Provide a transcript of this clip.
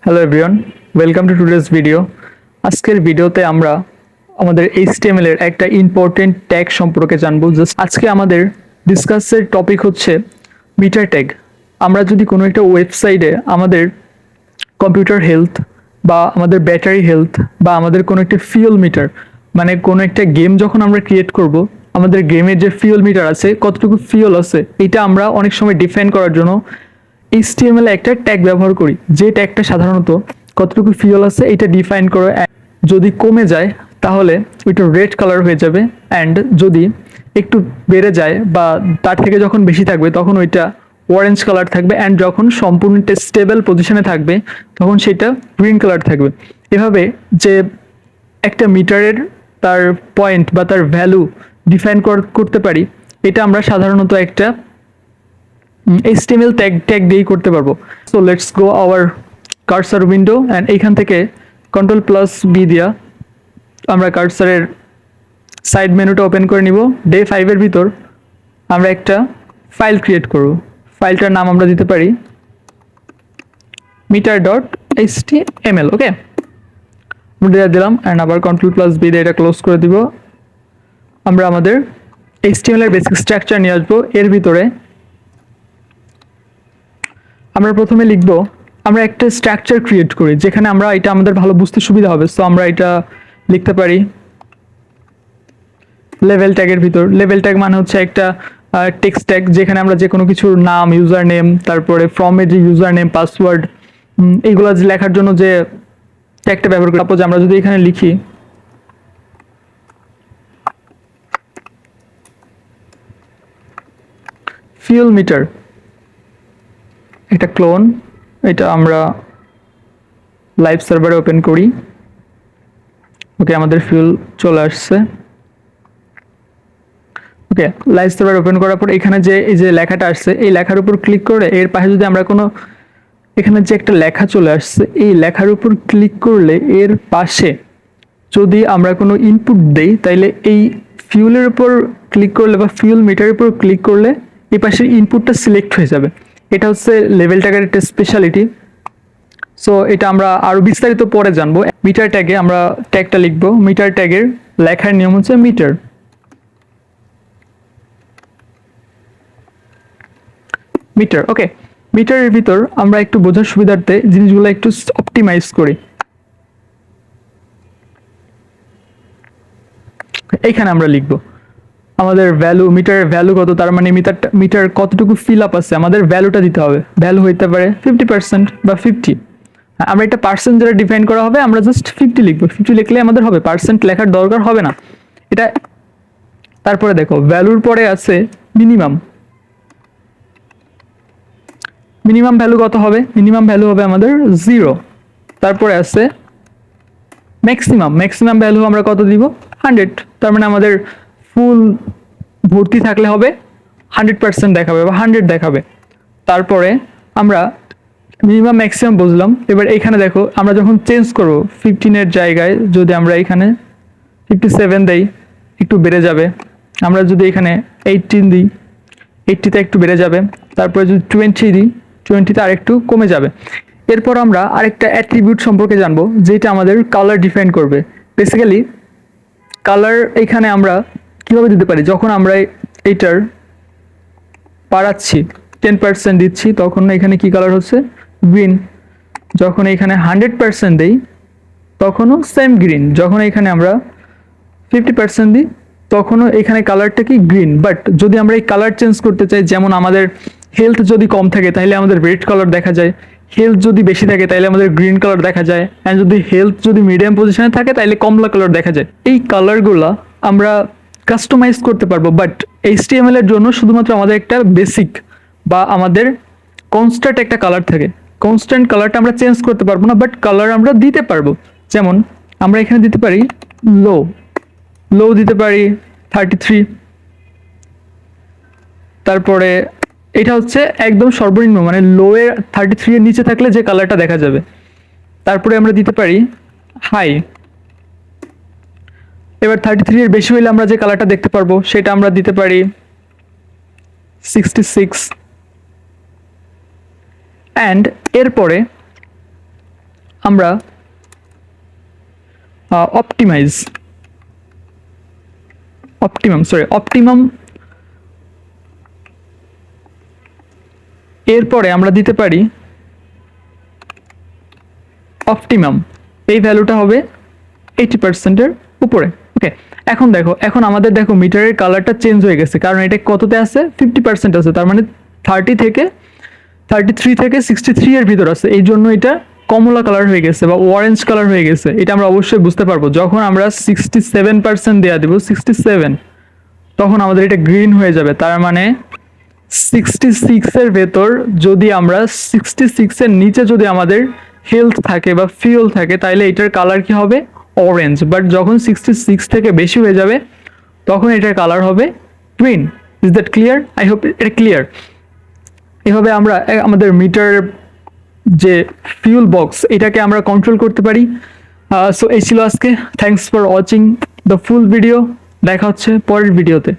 Hello everyone, welcome to today's video. আজকের ভিডিওতে আমরা আমাদের HTML এর একটা ইম্পর্টেন্ট ট্যাগ সম্পর্কে জানবো। আজকে আমাদের ডিসকাসের টপিক হচ্ছে মিটার ট্যাগ। আমরা যদি কোনো একটা ওয়েবসাইটে আমাদের কম্পিউটার হেলথ বা আমাদের ব্যাটারি হেলথ বা আমাদের কোনো একটা ফিউল মিটার, মানে কোনো একটা গেম যখন আমরা ক্রিয়েট করব, আমাদের গেমের যে ফিউল মিটার আছে, কতটুকু ফিউল আছে, এটা আমরা অনেক সময় ডিফাইন করার জন্য HTML একটা ট্যাগ ব্যবহার করি। যে ট্যাগটা সাধারণত কতটুকু ফিউল আছে এটা ডিফাইন করে। যদি কমে যায় তাহলে ওইটা রেড কালার হয়ে যাবে, অ্যান্ড যদি একটু বেড়ে যায় বা তার থেকে যখন বেশি থাকবে তখন ওইটা অরেঞ্জ কালার থাকবে, অ্যান্ড যখন সম্পূর্ণ স্টেবল পজিশনে থাকবে তখন সেটা গ্রিন কালার থাকবে। এভাবে যে একটা মিটারের তার পয়েন্ট বা তার ভ্যালু ডিফাইন করতে পারি, এটা আমরা সাধারণত একটা HTML ট্যাগ দিয়েই করতে পারবো। So let's go hour cursor window, and এইখান থেকে Ctrl+B দিয়া আমরা কার্সারের সাইড মেনুটা ওপেন করে নিব। ডে 5 এর ভিতর আমরা একটা ফাইল ক্রিয়েট করব। ফাইলটার নাম আমরা দিতে পারি meter.html। ওকে, আমরা দিলাম, অ্যান্ড আবার Ctrl+B দিয়ে এটা ক্লোজ করে দিব। আমরা আমাদের HTML এর বেসিক স্ট্রাকচার নিয়ে আসবো। এর ভিতরে আমরা প্রথমে লিখব, আমরা একটা স্ট্রাকচার ক্রিয়েট করি যেখানে আমরা এটা আমাদের ভালো বুঝতে সুবিধা হবে। সো আমরা এটা লিখতে পারি লেভেল ট্যাগের ভিতর। লেভেল ট্যাগ মানে হচ্ছে একটা টেক্সট ট্যাগ যেখানে আমরা যে কোনো কিছুর নাম, ইউজার নেম, তারপরে ফর্মে যে ইউজার নেম, পাসওয়ার্ড, এইগুলো লেখার জন্য যে ট্যাগটা ব্যবহার করি। সাপোজ আমরা যদি এখানে লিখি ফিউল মিটার, একটা ক্লোন, এটা আমরা লাইভ সার্ভারে ওপেন করি। ওকে, আমাদের ফিউল চলে আসছে। ওকে, লাইভ সার্ভার ওপেন করার পর এখানে যে এই যে লেখাটা আসছে, এই লেখার উপর ক্লিক করে এর পাশে যদি আমরা কোনো, এখানে যে একটা লেখা চলে আসছে, এই লেখার উপর ক্লিক করলে এর পাশে যদি আমরা কোনো ইনপুট দেই, তাইলে এই ফিউলের উপর ক্লিক করলে বা ফিউল মিটারের উপর ক্লিক করলে এই পাশের ইনপুটটা সিলেক্ট হয়ে যাবে। এটা হচ্ছে লেভেল ট্যাগের একটা স্পেশালিটি। সো এটা আমরা আরো বিস্তারিত পরে জানবো। মিটার ট্যাগে আমরা ট্যাগটা লিখবো। মিটার ট্যাগের লেখার নিয়ম হচ্ছে মিটার। মিটার, ওকে। মিটারের ভিতর আমরা একটু বোঝার সুবিধার্থে জিনিসগুলো একটু অপটিমাইজ করি। এইখানে আমরা লিখবো আমাদের ভ্যালু, মিটারের ভ্যালু কত, তার মানে মিটার কতটুকু ফিল আপ আছে, আমাদের ভ্যালুটা দিতে হবে। ভ্যালু হইতে পারে 50% বা 50। আমরা একটা পার্সেন্ট যেটা ডিফাইন করা হবে, আমরা জাস্ট 50 লিখবো। 50 লিখলে আমাদের হবে, পার্সেন্ট লেখার দরকার হবে না এটা। তারপরে দেখো ভ্যালুর পরে আছে মিনিমাম। মিনিমাম ভ্যালু কত হবে? মিনিমাম ভ্যালু হবে আমাদের 0। তারপরে আছে ম্যাক্সিমাম। ম্যাক্সিমাম ভ্যালু আমরা কত দিব? 100। তার মানে আমাদের ফুল ভর্তি থাকলে হবে 100% দেখাবে বা 100 দেখাবে। তারপরে আমরা মিনিমাম ম্যাক্সিমাম বুঝলাম। এবার এখানে দেখো আমরা যখন চেঞ্জ করবো 15-এর জায়গায় যদি আমরা এখানে 57 দেই, একটু বেড়ে যাবে। আমরা যদি এখানে 18 দিই, 80-তে একটু বেড়ে যাবে। তারপরে যদি 20 দিই, 20-তে আরেকটু কমে যাবে। এরপর আমরা আরেকটা অ্যাট্রিবিউট সম্পর্কে জানবো যেটা আমাদের কালার ডিফাইন করবে। বেসিক্যালি কালার এখানে আমরা কিভাবে দিতে পারি, যখন আমরা এইটার বাড়াচ্ছি 10% দিচ্ছি, তখন এখানে কি কালার হচ্ছে? গ্রিন। যখন এখানে 100% দেই তখনও সেম গ্রিন। যখন এখানে আমরা 50% দিই তখনও এখানে কালারটা কি? গ্রিন। বাট যদি আমরা এই কালার চেঞ্জ করতে চাই, যেমন আমাদের হেলথ যদি কম থাকে তাহলে আমাদের রেড কালার দেখা যায়, হেলথ যদি বেশি থাকে তাহলে আমাদের গ্রিন কালার দেখা যায়, অ্যান্ড যদি হেলথ যদি মিডিয়াম পজিশনে থাকে তাহলে কমলা কালার দেখা যায়। এই কালারগুলো আমরা কাস্টমাইজ করতে পারবো, বাট HTML এর জন্য শুধুমাত্র আমাদের একটা বেসিক বা আমাদের কনস্ট্যান্ট একটা কালার থাকে। কনস্ট্যান্ট কালারটা আমরা চেঞ্জ করতে পারবো না, বাট কালার আমরা দিতে পারবো। যেমন আমরা এখানে দিতে পারি লো, লো দিতে পারি 33। তারপরে এটা হচ্ছে একদম সর্বনিম্ন, মানে লো এর 33 এর নিচে থাকলে যে কালারটা দেখা যাবে। তারপরে আমরা দিতে পারি হাই। এবার 33 এর বেশি হইলে আমরা যে কালারটা দেখতে পারবো সেটা আমরা দিতে পারি 66। অ্যান্ড এরপরে আমরা অপটিমাম এরপরে আমরা দিতে পারি অপটিমাম, এই ভ্যালুটা হবে 80%-এর উপরে। ওকে, এখন দেখো, এখন আমাদের দেখো মিটারের কালারটা চেঞ্জ হয়ে গেছে, কারণ এটা কততে আছে, 50% আছে, তার মানে 33 থেকে 63 এর ভিতর আছে, এই জন্য এটা কমলা কালার হয়ে গেছে বা অরেঞ্জ কালার হয়ে গেছে। এটা আমরা অবশ্যই বুঝতে পারবো যখন আমরা 67% দেওয়া দিব, 67, তখন আমাদের এটা গ্রিন হয়ে যাবে। তার মানে 66 এর ভেতর যদি আমরা 66 এর নিচে যদি আমাদের হেলথ থাকে বা ফিউল থাকে, তাহলে এটার কালার কি হবে, অরেঞ্জ। বাট যখন 66 থেকে বেশি হয়ে যাবে তখন এটার কালার হবে green. Is that clear? I hope এটা ক্লিয়ার। এভাবে আমরা আমাদের মিটার যে ফিউল বক্স এটাকে আমরা কন্ট্রোল করতে পারি। সো এই ছিল আজকে। Thanks for watching the full video. দেখা হচ্ছে পরের ভিডিওতে।